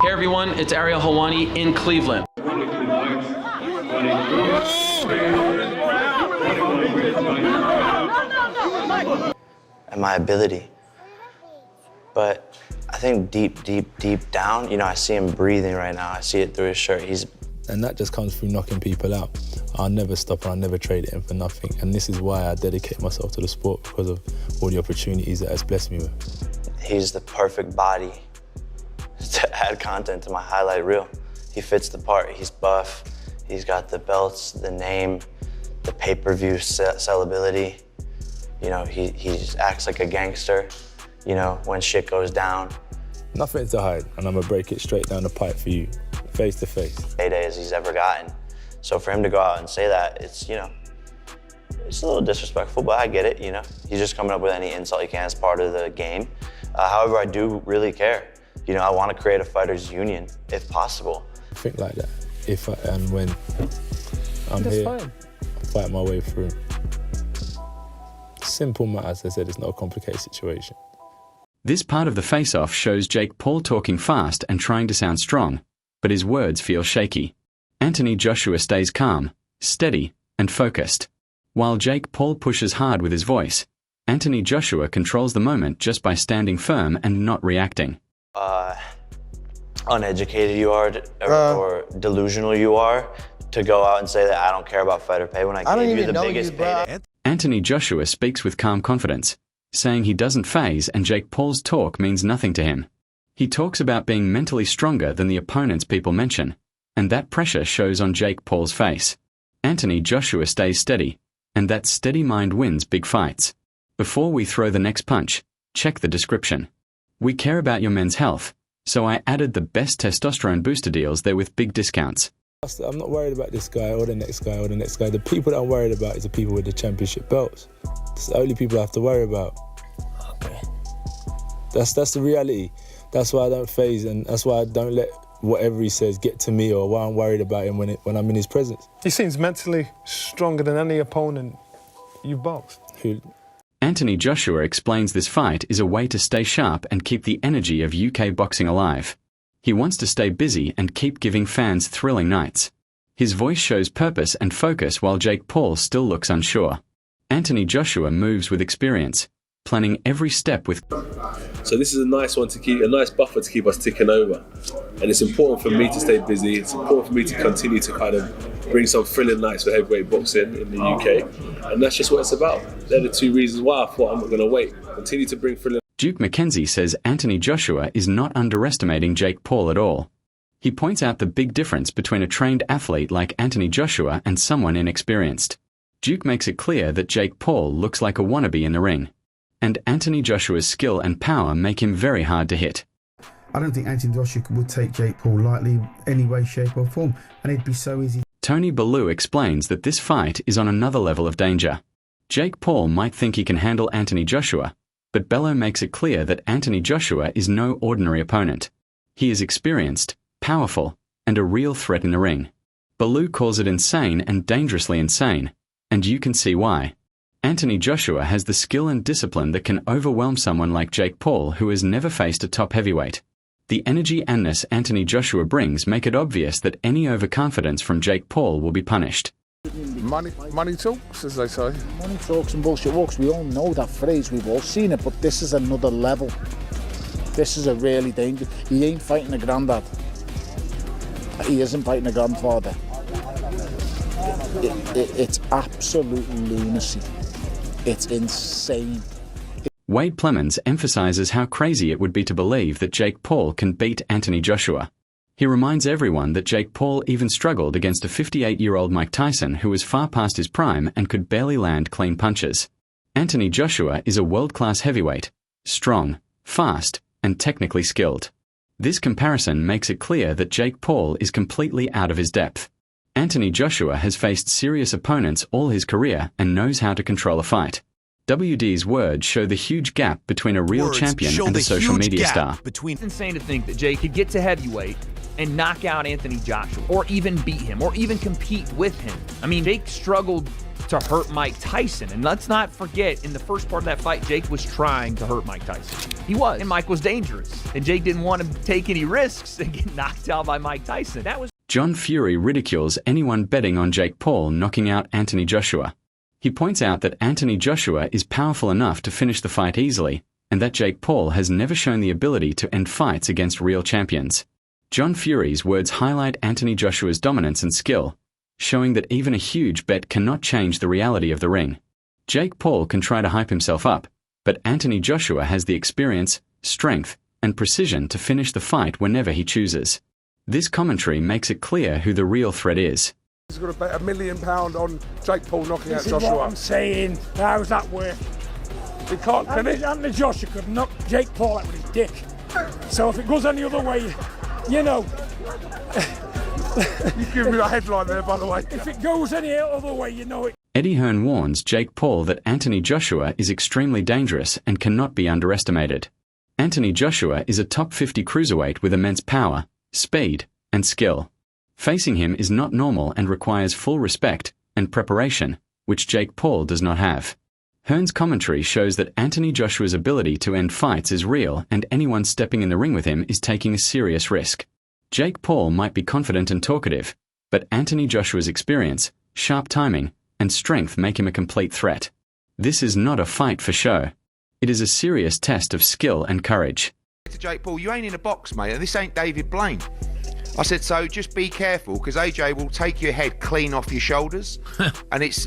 Hey everyone, it's Ariel Helwani in Cleveland. And my ability. But I think deep down, you know, I see him breathing right now. I see it through his shirt. And that just comes through knocking people out. I'll never stop and I'll never trade it in for nothing. And this is why I dedicate myself to the sport, because of all the opportunities that it's blessed me with. He's the perfect body to add content to my highlight reel. He fits the part. He's buff. He's got the belts, the name, the pay-per-view sellability. You know, he just acts like a gangster, you know, when shit goes down. Nothing to hide, and I'm gonna break it straight down the pipe for you, face to face. Heyday as he's ever gotten. So for him to go out and say that, it's, you know, it's a little disrespectful, but I get it, you know. He's just coming up with any insult he can as part of the game. However, I do really care. You know, I want to create a fighters union, if possible. Think like that, and when I'm here, I'll fight my way through. Simple matter, as I said, it's not a complicated situation. This part of the face-off shows Jake Paul talking fast and trying to sound strong, but his words feel shaky. Anthony Joshua stays calm, steady, and focused. While Jake Paul pushes hard with his voice, Anthony Joshua controls the moment just by standing firm and not reacting. Uneducated you are, or delusional you are, to go out and say that I don't care about fighter pay when I gave you the biggest payday. Anthony Joshua speaks with calm confidence, saying he doesn't faze and Jake Paul's talk means nothing to him. He talks about being mentally stronger than the opponents people mention, and that pressure shows on Jake Paul's face. Anthony Joshua stays steady, and that steady mind wins big fights. Before we throw the next punch, check the description. We care about your men's health, so I added the best testosterone booster deals there with big discounts. I'm not worried about this guy or the next guy or the next guy. The people that I'm worried about is the people with the championship belts. It's the only people I have to worry about. Okay. That's the reality. That's why I don't faze, and that's why I don't let whatever he says get to me or why I'm worried about him when I'm in his presence. He seems mentally stronger than any opponent you've boxed. Anthony Joshua explains this fight is a way to stay sharp and keep the energy of UK boxing alive. He wants to stay busy and keep giving fans thrilling nights. His voice shows purpose and focus while Jake Paul still looks unsure. Anthony Joshua moves with experience, planning every step with... So this is a nice one to keep, a nice buffer to keep us ticking over. And it's important for me to stay busy. It's important for me to continue to kind of bring some thrilling nights for heavyweight boxing in the UK. And that's just what it's about. They're the two reasons why I thought I'm not going to wait. Continue to bring thrilling... Duke McKenzie says Anthony Joshua is not underestimating Jake Paul at all. He points out the big difference between a trained athlete like Anthony Joshua and someone inexperienced. Duke makes it clear that Jake Paul looks like a wannabe in the ring, and Anthony Joshua's skill and power make him very hard to hit. I don't think Anthony Joshua would take Jake Paul lightly any way, shape or form, and it'd be so easy. Tony Bellew explains that this fight is on another level of danger. Jake Paul might think he can handle Anthony Joshua, but Bellew makes it clear that Anthony Joshua is no ordinary opponent. He is experienced, powerful, and a real threat in the ring. Bellew calls it insane and dangerously insane, and you can see why. Anthony Joshua has the skill and discipline that can overwhelm someone like Jake Paul, who has never faced a top heavyweight. The energy andness Anthony Joshua brings make it obvious that any overconfidence from Jake Paul will be punished. Money talks, as they say. Money talks and bullshit walks. We all know that phrase. We've all seen it, but this is another level. This is a really dangerous... He ain't fighting a granddad. He isn't fighting a grandfather. It's absolute lunacy. It's insane. Wade Plemons emphasizes how crazy it would be to believe that Jake Paul can beat Anthony Joshua. He reminds everyone that Jake Paul even struggled against a 58-year-old Mike Tyson who was far past his prime and could barely land clean punches. Anthony Joshua is a world-class heavyweight, strong, fast, and technically skilled. This comparison makes it clear that Jake Paul is completely out of his depth. Anthony Joshua has faced serious opponents all his career and knows how to control a fight. WD's words show the huge gap between a real champion and a social media star. It's insane to think that Jake could get to heavyweight and knock out Anthony Joshua, or even beat him, or even compete with him. I mean, Jake struggled to hurt Mike Tyson. And let's not forget, in the first part of that fight, Jake was trying to hurt Mike Tyson. He was. And Mike was dangerous. And Jake didn't want to take any risks and get knocked out by Mike Tyson. That was. John Fury ridicules anyone betting on Jake Paul knocking out Anthony Joshua. He points out that Anthony Joshua is powerful enough to finish the fight easily, and that Jake Paul has never shown the ability to end fights against real champions. John Fury's words highlight Anthony Joshua's dominance and skill, showing that even a huge bet cannot change the reality of the ring. Jake Paul can try to hype himself up, but Anthony Joshua has the experience, strength, and precision to finish the fight whenever he chooses. This commentary makes it clear who the real threat is. He's going to bet £1 million on Jake Paul knocking out Joshua. This is what I'm saying. How does that work? He can't, can he? Anthony Joshua could knock Jake Paul out with his dick. So if it goes any other way, you know. You give me the headline there, by the way. If it goes any other way, you know it. Eddie Hearn warns Jake Paul that Anthony Joshua is extremely dangerous and cannot be underestimated. Anthony Joshua is a top 50 cruiserweight with immense power, speed, and skill. Facing him is not normal and requires full respect and preparation, which Jake Paul does not have. Hearn's commentary shows that Anthony Joshua's ability to end fights is real, and anyone stepping in the ring with him is taking a serious risk. Jake Paul might be confident and talkative, but Anthony Joshua's experience, sharp timing, and strength make him a complete threat. This is not a fight for show. It is a serious test of skill and courage. To Jake Paul, you ain't in a box, mate, and this ain't David Blaine. I said, so just be careful, because AJ will take your head clean off your shoulders, and it's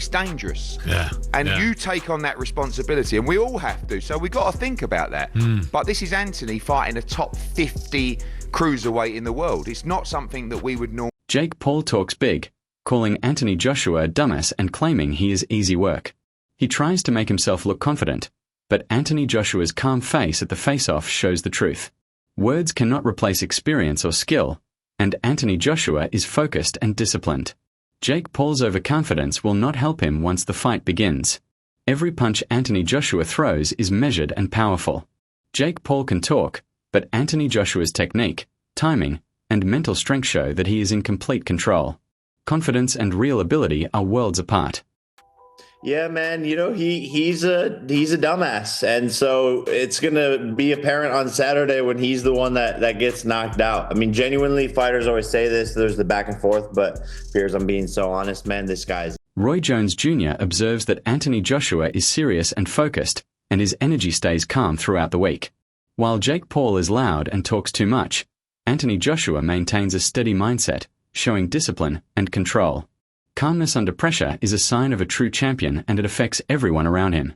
dangerous. Yeah. And you take on that responsibility, and we all have to, so we got to think about that. But this is Anthony fighting a top 50 cruiserweight in the world. It's not something that we would normally. Jake Paul talks big, calling Anthony Joshua a dumbass and claiming he is easy work. He tries to make himself look confident, but Anthony Joshua's calm face at the face-off shows the truth. Words cannot replace experience or skill, and Anthony Joshua is focused and disciplined. Jake Paul's overconfidence will not help him once the fight begins. Every punch Anthony Joshua throws is measured and powerful. Jake Paul can talk, but Anthony Joshua's technique, timing, and mental strength show that he is in complete control. Confidence and real ability are worlds apart. Yeah, man, he's a dumbass, and so it's gonna be apparent on Saturday when he's the one that gets knocked out. I mean, genuinely, fighters always say this, there's the back and forth, but Piers, I'm being so honest, man, this guy's. Roy Jones Jr. observes that Anthony Joshua is serious and focused, and his energy stays calm throughout the week. While Jake Paul is loud and talks too much, Anthony Joshua maintains a steady mindset, showing discipline and control. Calmness under pressure is a sign of a true champion, and it affects everyone around him.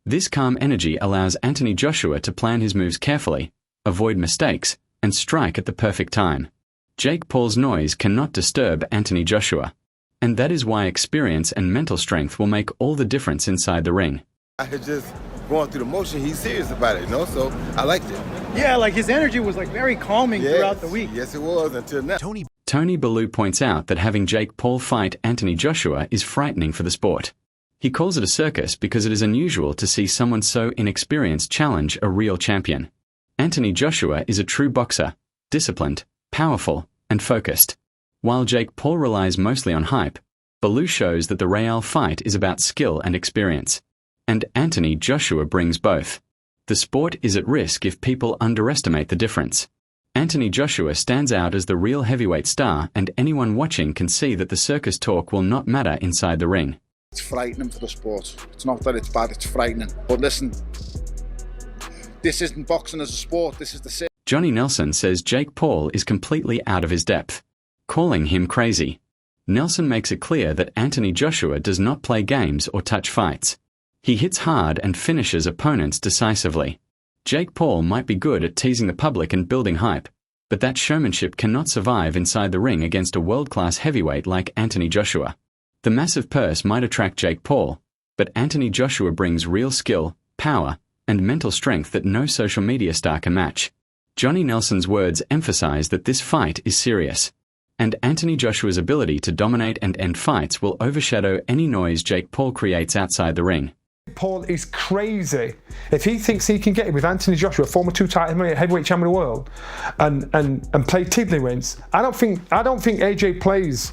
This calm energy allows Anthony Joshua to plan his moves carefully, avoid mistakes, and strike at the perfect time. Jake Paul's noise cannot disturb Anthony Joshua, and that is why experience and mental strength will make all the difference inside the ring. I had just going through the motion, he's serious about it, so I liked it. Yeah, like his energy was very calming throughout the week. Yes, it was until now. Tony Bellew points out that having Jake Paul fight Anthony Joshua is frightening for the sport. He calls it a circus because it is unusual to see someone so inexperienced challenge a real champion. Anthony Joshua is a true boxer, disciplined, powerful, and focused. While Jake Paul relies mostly on hype, Bellew shows that the Real fight is about skill and experience. And Anthony Joshua brings both. The sport is at risk if people underestimate the difference. Anthony Joshua stands out as the real heavyweight star, and anyone watching can see that the circus talk will not matter inside the ring. It's frightening for the sport. It's not that it's bad, it's frightening. But listen, this isn't boxing as a sport, this is the circus. Johnny Nelson says Jake Paul is completely out of his depth, calling him crazy. Nelson makes it clear that Anthony Joshua does not play games or touch fights. He hits hard and finishes opponents decisively. Jake Paul might be good at teasing the public and building hype, but that showmanship cannot survive inside the ring against a world-class heavyweight like Anthony Joshua. The massive purse might attract Jake Paul, but Anthony Joshua brings real skill, power, and mental strength that no social media star can match. Johnny Nelson's words emphasize that this fight is serious, and Anthony Joshua's ability to dominate and end fights will overshadow any noise Jake Paul creates outside the ring. Paul is crazy. If he thinks he can get it with Anthony Joshua, former two-time heavyweight champion of the world, and play tiddlywinks, I don't think AJ plays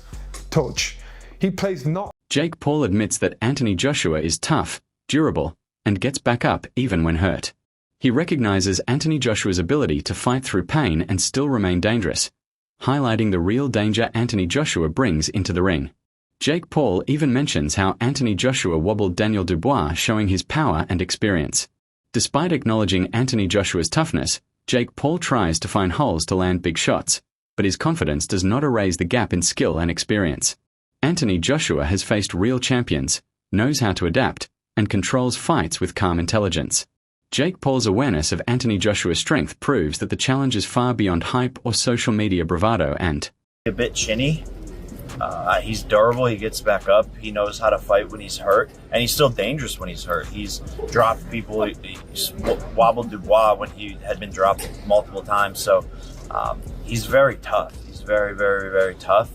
touch. He plays not. Jake Paul admits that Anthony Joshua is tough, durable, and gets back up even when hurt. He recognizes Anthony Joshua's ability to fight through pain and still remain dangerous, highlighting the real danger Anthony Joshua brings into the ring. Jake Paul even mentions how Anthony Joshua wobbled Daniel Dubois, showing his power and experience. Despite acknowledging Anthony Joshua's toughness, Jake Paul tries to find holes to land big shots, but his confidence does not erase the gap in skill and experience. Anthony Joshua has faced real champions, knows how to adapt, and controls fights with calm intelligence. Jake Paul's awareness of Anthony Joshua's strength proves that the challenge is far beyond hype or social media bravado and a bit chinny. He's durable, he gets back up, he knows how to fight when he's hurt, and he's still dangerous when he's hurt. He's dropped people, he's wobbled Dubois when he had been dropped multiple times, so he's very tough. He's very, very, very tough,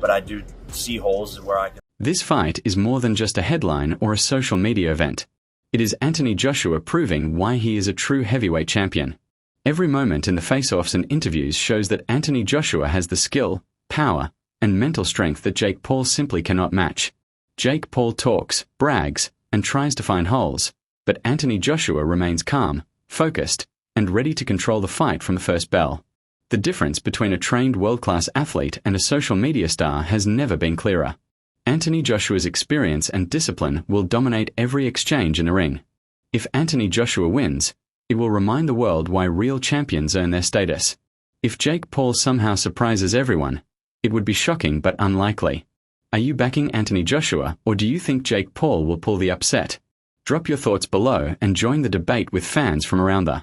but I do see holes where I can... This fight is more than just a headline or a social media event. It is Anthony Joshua proving why he is a true heavyweight champion. Every moment in the face-offs and interviews shows that Anthony Joshua has the skill, power, and mental strength that Jake Paul simply cannot match. Jake Paul talks, brags, and tries to find holes, but Anthony Joshua remains calm, focused, and ready to control the fight from the first bell. The difference between a trained world-class athlete and a social media star has never been clearer. Anthony Joshua's experience and discipline will dominate every exchange in the ring. If Anthony Joshua wins, it will remind the world why real champions earn their status. If Jake Paul somehow surprises everyone, it would be shocking but unlikely. Are you backing Anthony Joshua, or do you think Jake Paul will pull the upset? Drop your thoughts below and join the debate with fans from around the